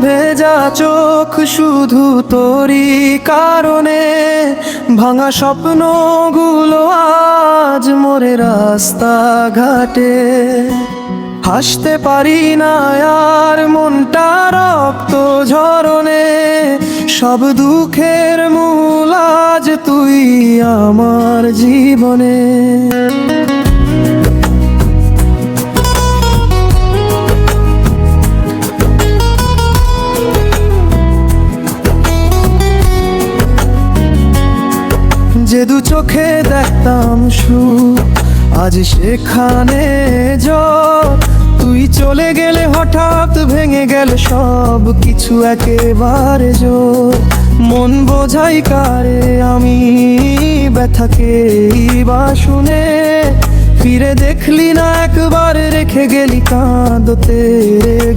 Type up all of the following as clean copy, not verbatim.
ভেজা চোখ শুধু তোরই কারণে, ভাঙা স্বপ্নগুলো আজ মোরে রাস্তা ঘাটে। হাসতে পারি না আর মনটা রক্ত ঝরনে, সব দুঃখের মূল আজ তুই আমার জীবনে। যে দু চোখে দেখতাম সুখ, আজ সেখানে জ্বর। তুই চলে গেলে হঠাৎ ভেঙে গেল সব কিছু একেবারে জোর। মন বোঝাই কারে আমি ব্যথাকে বা শুনে, ফিরে দেখলি না একবার রেখে গেলি কাঁদতে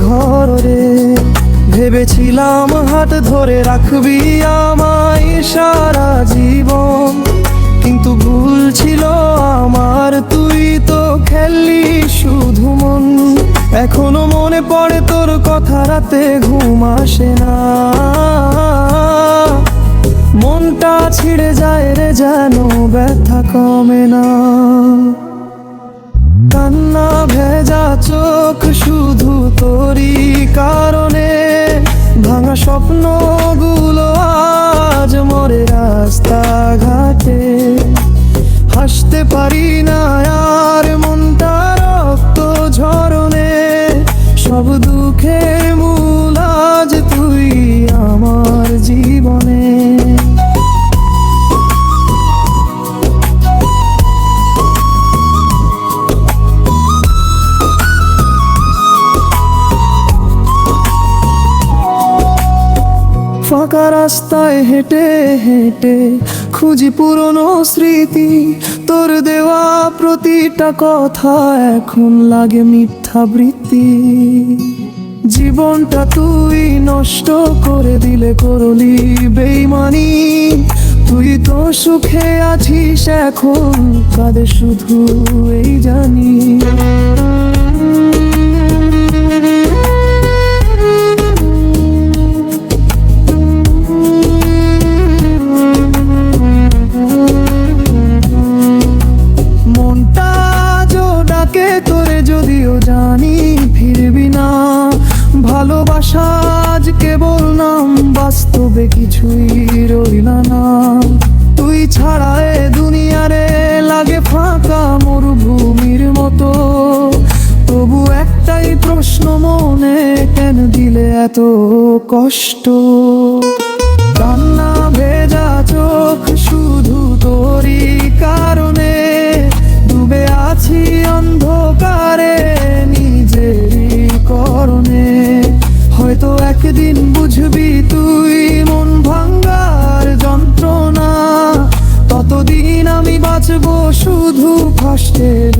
ঘরে। ভেবেছিলাম হাত ধরে রাখবি আমায় সারা জীবন, কিন্তু ভুল ছিল আমার, তুই তো খেললি শুধু মন। এখনো মনে পড়ে তোর কথা, রাতে ঘুম আসে না, মনটা ছিঁড়ে যায় রে যেন ব্যথা কমে না। কান্না ভেজা চোখ শুধু তোরই কারণে, ভাঙা স্বপ্নগুলো আজ মোরে রাস্তা ঘাটে। হাসতে পারি না আর মনটা রক্ত ঝরনে, সব দুঃখের মূল আজ তুই আমার জীবনে। ফাঁকা রাস্তায় হেঁটে হেঁটে খুঁজি পুরনো স্মৃতি, তোর দেওয়া প্রতিটা কথা এখন লাগে মিথ্যা বৃত্তি। জীবনটা তুই নষ্ট করে দিলে, করলি বেইমানি। তুই তো সুখে আছিস এখন, কাঁদে শুধু এই জানি। তোরে যদিও জানি ফিরবি না, ভালোবাসা আজ কেবল নাম, বাস্তবে কিছুই রইল না। তুই ছাড়া এ দুনিয়ারে লাগে ফাঁকা মরুভূমির মতো, তবু একটাই প্রশ্ন মনে, কেন দিলে এত কষ্ট? কান্না ভেজা চোখ শুধু তোরই কারণে, ডুবে আছি অন্ধকারে নিজেরই করণে। হয়তো একদিন বুঝবি তুই মন ভাঙার যন্ত্রণা, ততদিন আমি বাঁচবো শুধু কষ্টের